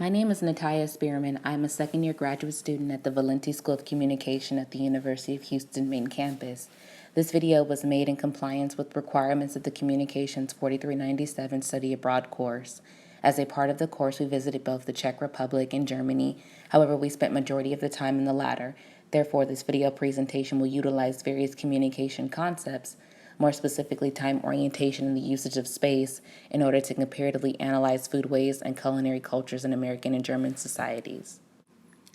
My name is Natalia Spearman. I'm a second-year graduate student at the Valenti School of Communication at the University of Houston main campus. This video was made in compliance with requirements of the Communications 4397 Study Abroad course. As a part of the course, we visited both the Czech Republic and Germany. However, we spent majority of the time in the latter. Therefore, this video presentation will utilize various communication concepts, more specifically time orientation and the usage of space, in order to comparatively analyze foodways and culinary cultures in American and German societies.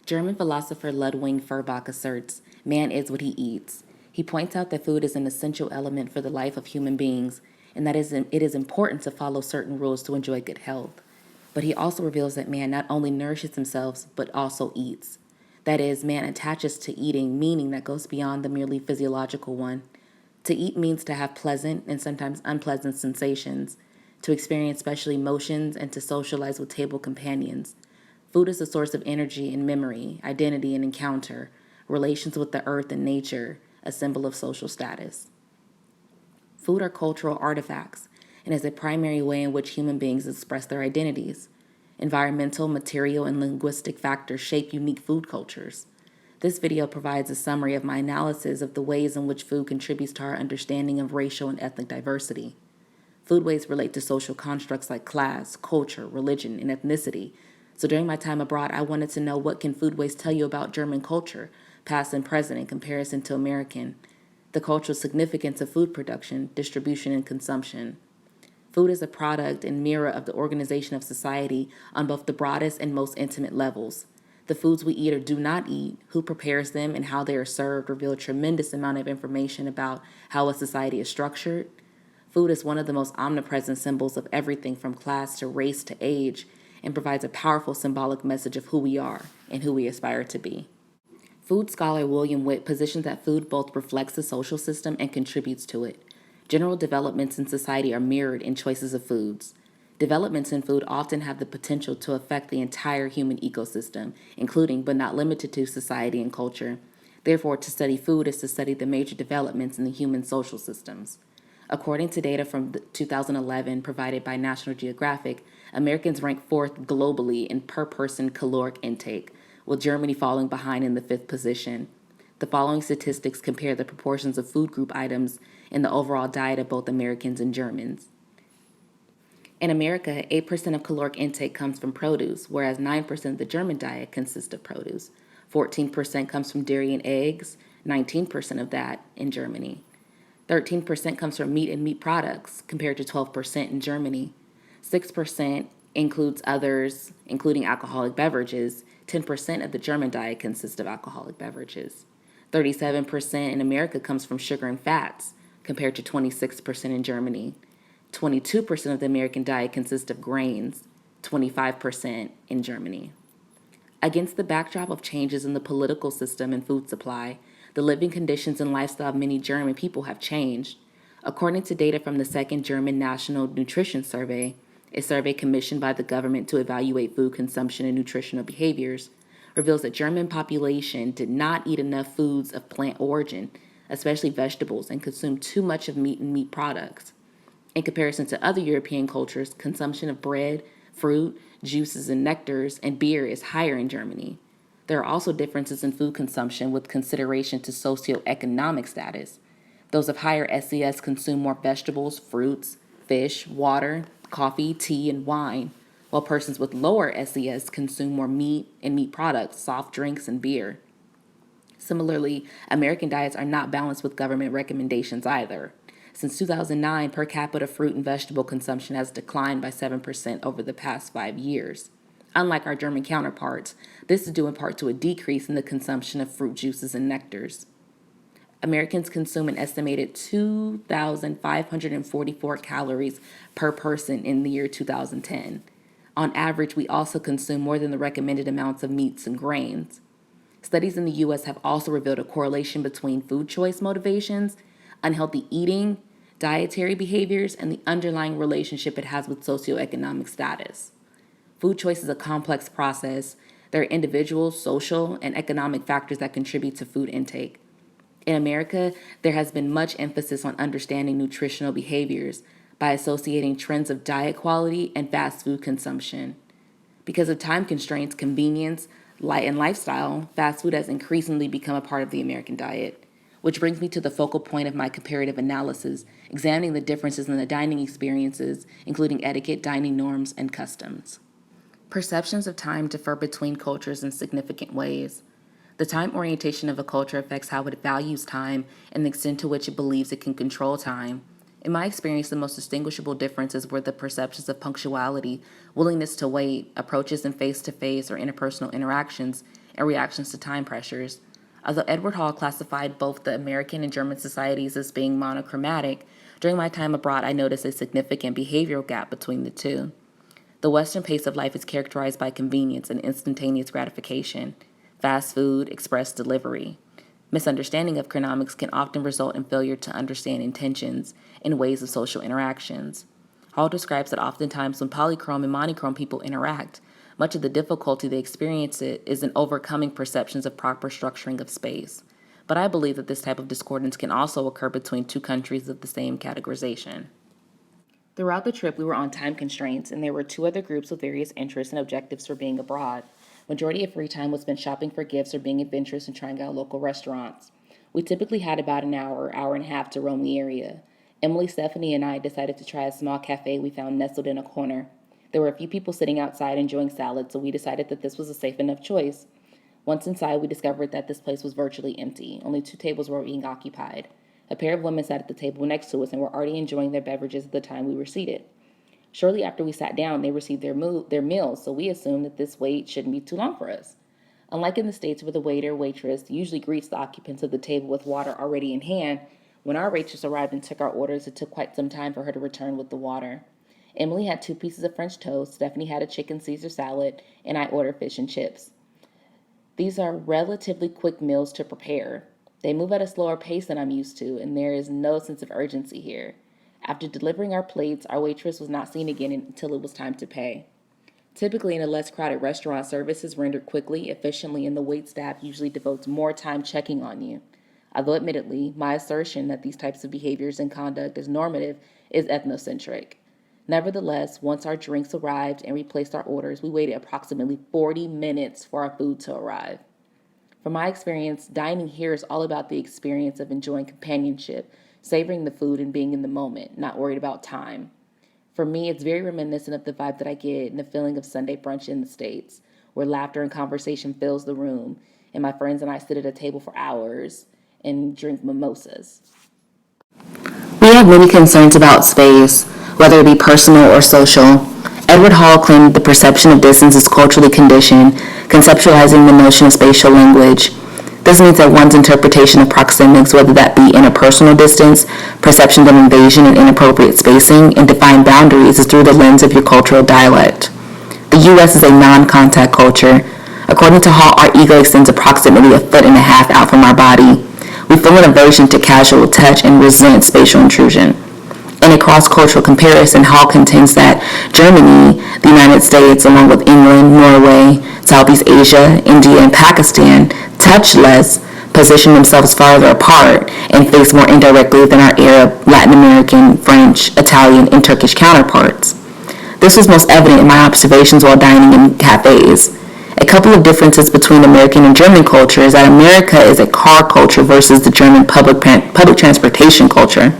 German philosopher Ludwig Feuerbach asserts, "Man is what he eats." He points out that food is an essential element for the life of human beings, and that it is important to follow certain rules to enjoy good health. But he also reveals that man not only nourishes himself, but also eats. That is, man attaches to eating meaning that goes beyond the merely physiological one. To eat means to have pleasant and sometimes unpleasant sensations, to experience special emotions, and to socialize with table companions. Food is a source of energy and memory, identity and encounter, relations with the earth and nature, a symbol of social status. Food are cultural artifacts and is a primary way in which human beings express their identities. Environmental, material, and linguistic factors shape unique food cultures. This video provides a summary of my analysis of the ways in which food contributes to our understanding of racial and ethnic diversity. Foodways relate to social constructs like class, culture, religion, and ethnicity. So during my time abroad, I wanted to know, what can foodways tell you about German culture, past and present, in comparison to American? The cultural significance of food production, distribution, and consumption. Food is a product and mirror of the organization of society on both the broadest and most intimate levels. The foods we eat or do not eat, who prepares them, and how they are served reveal a tremendous amount of information about how a society is structured. Food is one of the most omnipresent symbols of everything from class to race to age, and provides a powerful symbolic message of who we are and who we aspire to be. Food scholar William Witt positions that food both reflects the social system and contributes to it. General developments in society are mirrored in choices of foods. Developments in food often have the potential to affect the entire human ecosystem, including but not limited to society and culture. Therefore, to study food is to study the major developments in the human social systems. According to data from 2011 provided by National Geographic, Americans rank fourth globally in per-person caloric intake, with Germany falling behind in the fifth position. The following statistics compare the proportions of food group items in the overall diet of both Americans and Germans. In America, 8% of caloric intake comes from produce, whereas 9% of the German diet consists of produce. 14% comes from dairy and eggs, 19% of that in Germany. 13% comes from meat and meat products, compared to 12% in Germany. 6% includes others, including alcoholic beverages. 10% of the German diet consists of alcoholic beverages. 37% in America comes from sugar and fats, compared to 26% in Germany. 22% of the American diet consists of grains, 25% in Germany. Against the backdrop of changes in the political system and food supply, the living conditions and lifestyle of many German people have changed. According to data from the Second German National Nutrition Survey, a survey commissioned by the government to evaluate food consumption and nutritional behaviors, reveals that German population did not eat enough foods of plant origin, especially vegetables, and consumed too much of meat and meat products. In comparison to other European cultures, consumption of bread, fruit, juices, and nectars, and beer is higher in Germany. There are also differences in food consumption with consideration to socioeconomic status. Those of higher SES consume more vegetables, fruits, fish, water, coffee, tea, and wine, while persons with lower SES consume more meat and meat products, soft drinks, and beer. Similarly, American diets are not balanced with government recommendations either. Since 2009, per capita fruit and vegetable consumption has declined by 7% over the past 5 years. Unlike our German counterparts, this is due in part to a decrease in the consumption of fruit juices and nectars. Americans consume an estimated 2,544 calories per person in the year 2010. On average, we also consume more than the recommended amounts of meats and grains. Studies in the U.S. have also revealed a correlation between food choice motivations, unhealthy eating, dietary behaviors, and the underlying relationship it has with socioeconomic status. Food choice is a complex process. There are individual, social, and economic factors that contribute to food intake. In America, there has been much emphasis on understanding nutritional behaviors by associating trends of diet quality and fast food consumption. Because of time constraints, convenience, light, and lifestyle, fast food has increasingly become a part of the American diet. Which brings me to the focal point of my comparative analysis, examining the differences in the dining experiences, including etiquette, dining norms, and customs. Perceptions of time differ between cultures in significant ways. The time orientation of a culture affects how it values time and the extent to which it believes it can control time. In my experience, the most distinguishable differences were the perceptions of punctuality, willingness to wait, approaches in face to face or interpersonal interactions, and reactions to time pressures. Although Edward Hall classified both the American and German societies as being monochromatic, during my time abroad I noticed a significant behavioral gap between the two. The Western pace of life is characterized by convenience and instantaneous gratification, fast food, express delivery. Misunderstanding of chronomics can often result in failure to understand intentions and ways of social interactions. Hall describes that oftentimes when polychrome and monochrome people interact, much of the difficulty they experience is in overcoming perceptions of proper structuring of space. But I believe that this type of discordance can also occur between two countries of the same categorization. Throughout the trip, we were on time constraints, and there were two other groups with various interests and objectives for being abroad. Majority of free time was spent shopping for gifts or being adventurous and trying out local restaurants. We typically had about an hour and a half to roam the area. Emily, Stephanie, and I decided to try a small cafe we found nestled in a corner. There were a few people sitting outside enjoying salad, so we decided that this was a safe enough choice. Once inside, we discovered that this place was virtually empty. Only 2 tables were being occupied. A pair of women sat at the table next to us and were already enjoying their beverages at the time we were seated. Shortly after we sat down, they received their meals, so we assumed that this wait shouldn't be too long for us. Unlike in the States where the waiter or waitress usually greets the occupants of the table with water already in hand, when our waitress arrived and took our orders, it took quite some time for her to return with the water. Emily had 2 pieces of French toast, Stephanie had a chicken Caesar salad, and I ordered fish and chips. These are relatively quick meals to prepare. They move at a slower pace than I'm used to, and there is no sense of urgency here. After delivering our plates, our waitress was not seen again until it was time to pay. Typically, in a less crowded restaurant, service is rendered quickly, efficiently, and the wait staff usually devotes more time checking on you. Although admittedly, my assertion that these types of behaviors and conduct is normative is ethnocentric. Nevertheless, once our drinks arrived and we placed our orders, we waited approximately 40 minutes for our food to arrive. From my experience, dining here is all about the experience of enjoying companionship, savoring the food, and being in the moment, not worried about time. For me, it's very reminiscent of the vibe that I get in the feeling of Sunday brunch in the States, where laughter and conversation fills the room, and my friends and I sit at a table for hours and drink mimosas. We have many concerns about space, whether it be personal or social. Edward Hall claimed the perception of distance is culturally conditioned, conceptualizing the notion of spatial language. This means that one's interpretation of proxemics, whether that be interpersonal distance, perception of invasion and inappropriate spacing, and defined boundaries, is through the lens of your cultural dialect. The U.S. is a non-contact culture. According to Hall, our ego extends approximately 1.5 feet out from our body. We feel an aversion to casual touch and resent spatial intrusion. In a cross-cultural comparison, Hall contends that Germany, the United States, along with England, Norway, Southeast Asia, India, and Pakistan, touch less, position themselves farther apart, and face more indirectly than our Arab, Latin American, French, Italian, and Turkish counterparts. This was most evident in my observations while dining in cafes. A couple of differences between American and German culture is that America is a car culture versus the German public transportation culture.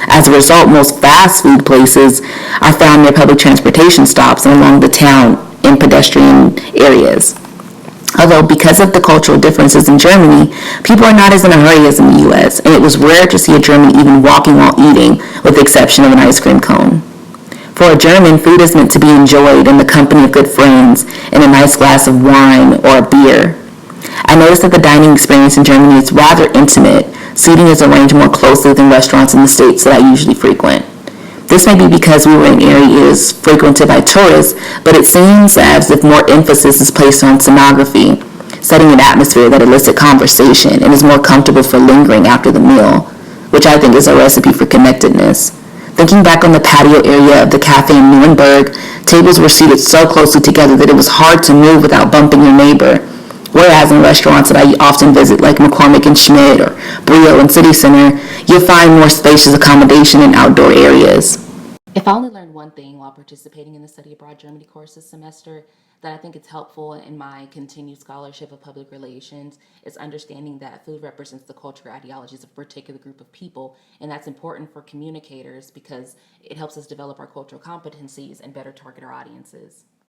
As a result, most fast food places are found near public transportation stops and along the town in pedestrian areas. Although because of the cultural differences in Germany, people are not as in a hurry as in the U.S., and it was rare to see a German even walking while eating, with the exception of an ice cream cone. For a German, food is meant to be enjoyed in the company of good friends and a nice glass of wine or a beer. I noticed that the dining experience in Germany is rather intimate. Seating is arranged more closely than restaurants in the States that I usually frequent. This may be because we were in areas frequented by tourists, but it seems as if more emphasis is placed on scenography, setting an atmosphere that elicits conversation and is more comfortable for lingering after the meal, which I think is a recipe for connectedness. Thinking back on the patio area of the cafe in Nuremberg, tables were seated so closely together that it was hard to move without bumping your neighbor. Whereas in restaurants that I often visit, like McCormick and Schmidt or Brio and City Center, you'll find more spacious accommodation in outdoor areas. If I only learned one thing while participating in the Study Abroad Germany course this semester, that I think it's helpful in my continued scholarship of public relations is understanding that food represents the culture ideologies of a particular group of people, and that's important for communicators because it helps us develop our cultural competencies and better target our audiences.